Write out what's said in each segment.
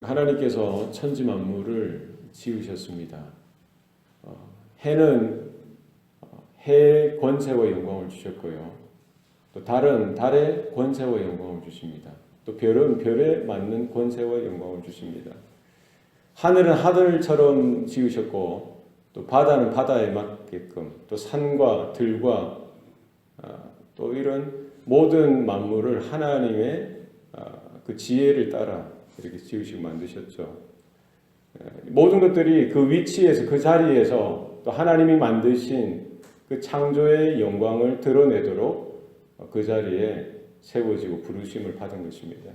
하나님께서 천지 만물을 지으셨습니다. 해는 해의 권세와 영광을 주셨고요. 또 달은 달의 권세와 영광을 주십니다. 또 별은 별에 맞는 권세와 영광을 주십니다. 하늘은 하늘처럼 지으셨고 또 바다는 바다에 맞게끔 또 산과 들과 또 이런 모든 만물을 하나님의 그 지혜를 따라 이렇게 지으시고 만드셨죠. 모든 것들이 그 위치에서 그 자리에서 또 하나님이 만드신 그 창조의 영광을 드러내도록 그 자리에 세워지고 부르심을 받은 것입니다.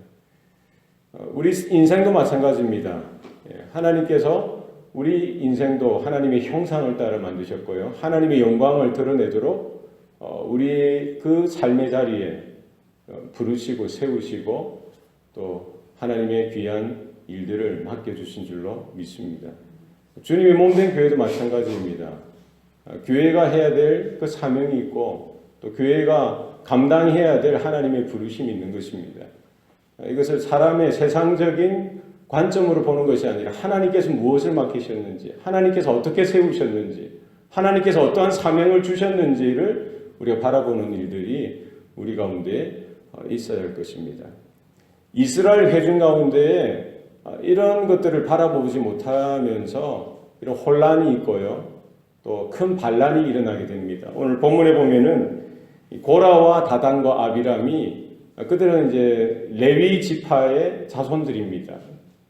우리 인생도 마찬가지입니다. 하나님께서 우리 인생도 하나님의 형상을 따라 만드셨고요. 하나님의 영광을 드러내도록 우리의 그 삶의 자리에 부르시고 세우시고 또 하나님의 귀한 일들을 맡겨주신 줄로 믿습니다. 주님의 몸된 교회도 마찬가지입니다. 교회가 해야 될 그 사명이 있고 또 교회가 감당해야 될 하나님의 부르심이 있는 것입니다. 이것을 사람의 세상적인 관점으로 보는 것이 아니라 하나님께서 무엇을 맡기셨는지, 하나님께서 어떻게 세우셨는지, 하나님께서 어떠한 사명을 주셨는지를 우리가 바라보는 일들이 우리 가운데 있어야 할 것입니다. 이스라엘 회중 가운데 이런 것들을 바라보지 못하면서 이런 혼란이 있고요. 또 큰 반란이 일어나게 됩니다. 오늘 본문에 보면은 고라와 다단과 아비람이 그들은 이제 레위 지파의 자손들입니다.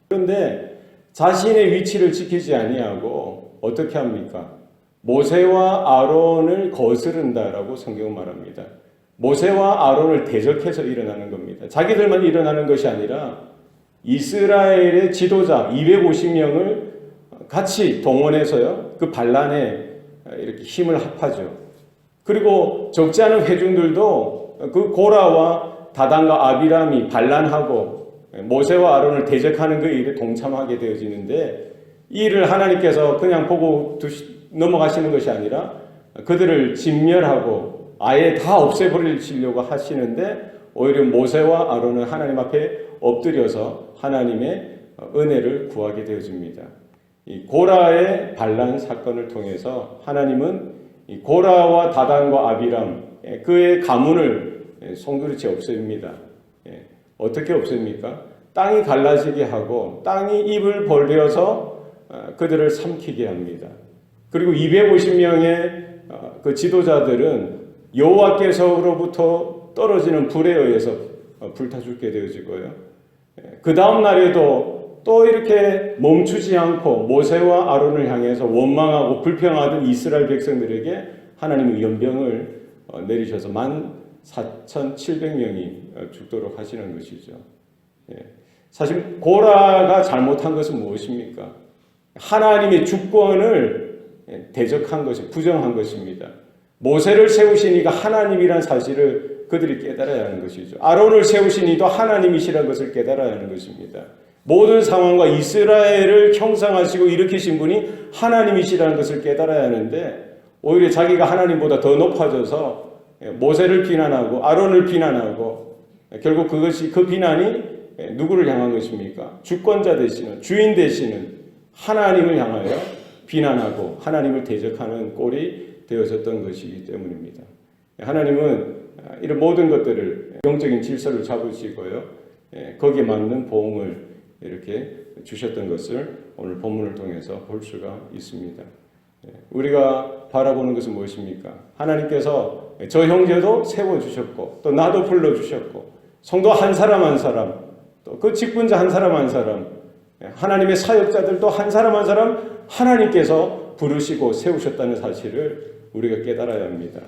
그런데 자신의 위치를 지키지 아니하고 어떻게 합니까? 모세와 아론을 거스른다라고 성경은 말합니다. 모세와 아론을 대적해서 일어나는 겁니다. 자기들만 일어나는 것이 아니라 이스라엘의 지도자 250명을 같이 동원해서요. 그 반란에 이렇게 힘을 합하죠. 그리고 적지 않은 회중들도 그 고라와 다단과 아비람이 반란하고 모세와 아론을 대적하는 그 일에 동참하게 되어지는데 이 일을 하나님께서 그냥 보고 넘어가시는 것이 아니라 그들을 진멸하고 아예 다 없애버리시려고 하시는데 오히려 모세와 아론은 하나님 앞에 엎드려서 하나님의 은혜를 구하게 되어집니다. 이 고라의 반란 사건을 통해서 하나님은 이 고라와 다단과 아비람 그의 가문을 송두리째 없앱니다. 어떻게 없앱니까? 땅이 갈라지게 하고 땅이 입을 벌려서 그들을 삼키게 합니다. 그리고 250명의 그 지도자들은 여호와께서로부터 떨어지는 불에 의해서 불타 죽게 되어지고요. 그 다음 날에도 또 이렇게 멈추지 않고 모세와 아론을 향해서 원망하고 불평하던 이스라엘 백성들에게 하나님의 연병을 내리셔서 14,700명이 죽도록 하시는 것이죠. 사실 고라가 잘못한 것은 무엇입니까? 하나님의 주권을 대적한 것이 부정한 것입니다. 모세를 세우시니까 하나님이란 사실을 그들이 깨달아야 하는 것이죠. 아론을 세우시니도 하나님이시라는 것을 깨달아야 하는 것입니다. 모든 상황과 이스라엘을 형상하시고 일으키신 분이 하나님이시라는 것을 깨달아야 하는데 오히려 자기가 하나님보다 더 높아져서 모세를 비난하고 아론을 비난하고 결국 그 비난이 누구를 향한 것입니까? 주권자 되시는 주인 되시는 하나님을 향하여 비난하고 하나님을 대적하는 꼴이 되어졌던 것이기 때문입니다. 하나님은 이런 모든 것들을 영적인 질서를 잡으시고요. 거기에 맞는 보응을 이렇게 주셨던 것을 오늘 본문을 통해서 볼 수가 있습니다. 우리가 바라보는 것은 무엇입니까? 하나님께서 저 형제도 세워주셨고 또 나도 불러주셨고 성도 한 사람 한 사람 또 그 직분자 한 사람 한 사람 하나님의 사역자들도 한 사람 한 사람 하나님께서 부르시고 세우셨다는 사실을 우리가 깨달아야 합니다.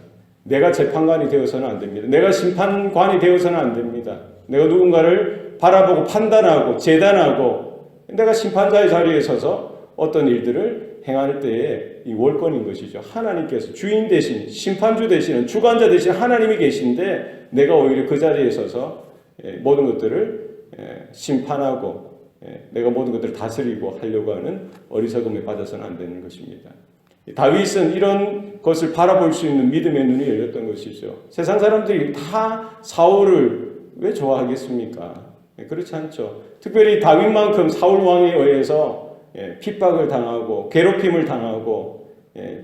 내가 재판관이 되어서는 안 됩니다. 내가 심판관이 되어서는 안 됩니다. 내가 누군가를 바라보고 판단하고 재단하고 내가 심판자의 자리에 서서 어떤 일들을 행할 때에 이 월권인 것이죠. 하나님께서 주인 되신 심판주 되시는 주관자 되신 하나님이 계신데 내가 오히려 그 자리에 서서 모든 것들을 심판하고 내가 모든 것들을 다스리고 하려고 하는 어리석음에 빠져서는 안 되는 것입니다. 다윗은 이런 것을 바라볼 수 있는 믿음의 눈이 열렸던 것이죠. 세상 사람들이 다 사울을 왜 좋아하겠습니까? 그렇지 않죠. 특별히 다윗만큼 사울 왕에 의해서 핍박을 당하고 괴롭힘을 당하고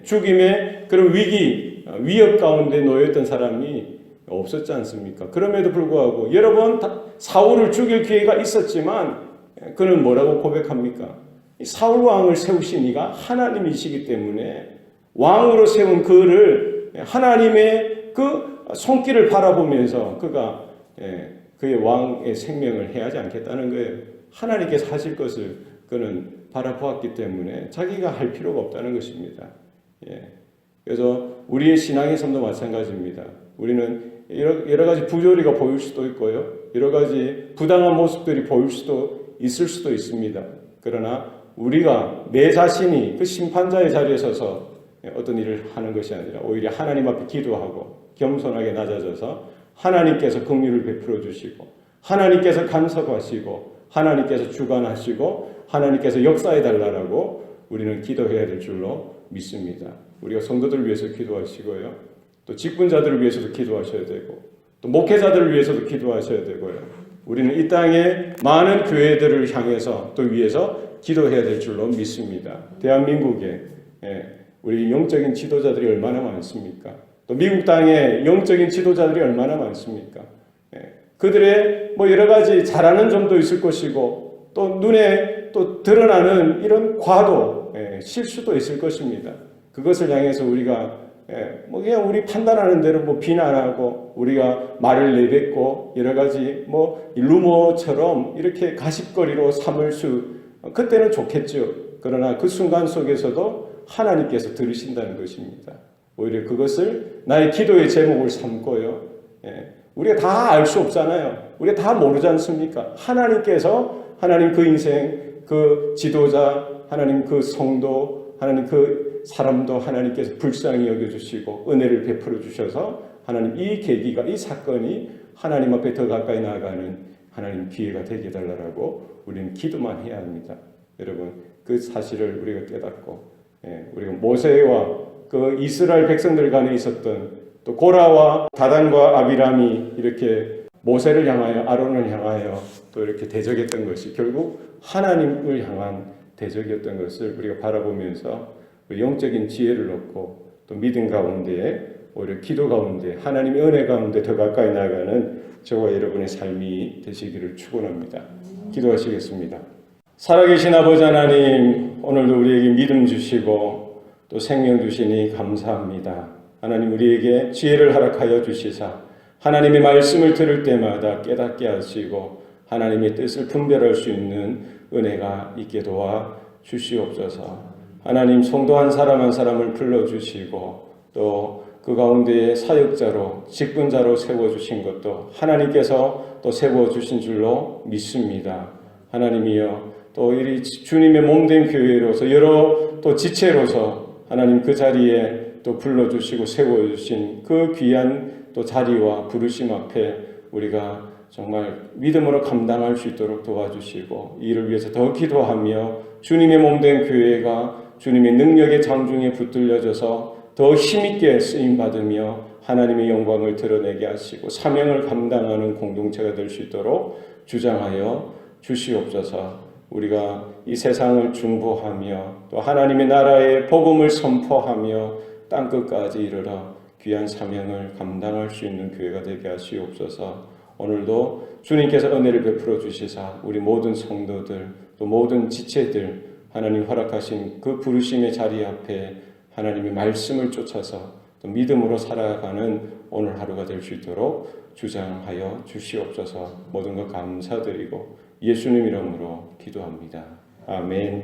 죽임의 그런 위협 가운데 놓였던 사람이 없었지 않습니까? 그럼에도 불구하고 여러 번 사울을 죽일 기회가 있었지만 그는 뭐라고 고백합니까? 사울 왕을 세우신 이가 하나님이시기 때문에 왕으로 세운 그를 하나님의 그 손길을 바라보면서 그가 그의 왕의 생명을 해하지 않겠다는 거예요. 하나님께서 하실 것을 그는 바라보았기 때문에 자기가 할 필요가 없다는 것입니다. 그래서 우리의 신앙의 삶도 마찬가지입니다. 우리는 여러 가지 부조리가 보일 수도 있고요. 여러 가지 부당한 모습들이 보일 수도 있을 수도 있습니다. 그러나 우리가 내 자신이 그 심판자의 자리에 서서 어떤 일을 하는 것이 아니라 오히려 하나님 앞에 기도하고 겸손하게 낮아져서 하나님께서 긍휼을 베풀어 주시고 하나님께서 간섭하시고 하나님께서 주관하시고 하나님께서 역사해 달라고 우리는 기도해야 될 줄로 믿습니다. 우리가 성도들을 위해서 기도하시고요. 또 직분자들을 위해서도 기도하셔야 되고 또 목회자들을 위해서도 기도하셔야 되고요. 우리는 이 땅의 많은 교회들을 향해서 또 위해서 기도해야 될 줄로 믿습니다. 대한민국에 우리 영적인 지도자들이 얼마나 많습니까? 또 미국 땅에 영적인 지도자들이 얼마나 많습니까? 그들의 뭐 여러 가지 잘하는 점도 있을 것이고 또 눈에 또 드러나는 이런 과도 실수도 있을 것입니다. 그것을 향해서 우리가 뭐 그냥 우리 판단하는 대로 뭐 비난하고 우리가 말을 내뱉고 여러 가지 뭐 루머처럼 이렇게 가십거리로 삼을 수 그때는 좋겠죠. 그러나 그 순간 속에서도 하나님께서 들으신다는 것입니다. 오히려 그것을 나의 기도의 제목을 삼고요. 우리가 다 알 수 없잖아요. 우리가 다 모르지 않습니까? 하나님께서 하나님 그 인생, 그 지도자, 하나님 그 성도, 하나님 그 사람도 하나님께서 불쌍히 여겨주시고 은혜를 베풀어 주셔서 하나님 이 계기가 이 사건이 하나님 앞에 더 가까이 나아가는 하나님 기회가 되게 해달라고 우리는 기도만 해야 합니다. 여러분 그 사실을 우리가 깨닫고 우리가 모세와 그 이스라엘 백성들 간에 있었던 또 고라와 다단과 아비람이 이렇게 모세를 향하여 아론을 향하여 또 이렇게 대적했던 것이 결국 하나님을 향한 대적이었던 것을 우리가 바라보면서 영적인 지혜를 얻고 또 믿음 가운데 오히려 기도 가운데 하나님의 은혜 가운데 더 가까이 나아가는 저와 여러분의 삶이 되시기를 축원합니다. 기도하시겠습니다. 살아계신 아버지 하나님, 오늘도 우리에게 믿음 주시고 또 생명 주시니 감사합니다. 하나님 우리에게 지혜를 허락하여 주시사 하나님의 말씀을 들을 때마다 깨닫게 하시고 하나님의 뜻을 분별할 수 있는 은혜가 있게 도와 주시옵소서. 하나님 성도 한 사람 한 사람을 불러주시고 또 그 가운데에 사역자로 직분자로 세워주신 것도 하나님께서 또 세워주신 줄로 믿습니다. 하나님이여 또 이 주님의 몸된 교회로서 여러 또 지체로서 하나님 그 자리에 또 불러주시고 세워주신 그 귀한 또 자리와 부르심 앞에 우리가 정말 믿음으로 감당할 수 있도록 도와주시고 이를 위해서 더 기도하며 주님의 몸된 교회가 주님의 능력의 장중에 붙들려져서 더 힘있게 쓰임받으며 하나님의 영광을 드러내게 하시고 사명을 감당하는 공동체가 될 수 있도록 주장하여 주시옵소서. 우리가 이 세상을 중보하며 또 하나님의 나라의 복음을 선포하며 땅끝까지 이르러 귀한 사명을 감당할 수 있는 교회가 되게 하시옵소서. 오늘도 주님께서 은혜를 베풀어 주시사 우리 모든 성도들 또 모든 지체들 하나님 허락하신 그 부르심의 자리 앞에 하나님의 말씀을 쫓아서 또 믿음으로 살아가는 오늘 하루가 될 수 있도록 주장하여 주시옵소서. 모든 것 감사드리고 예수님 이름으로 기도합니다. 아멘.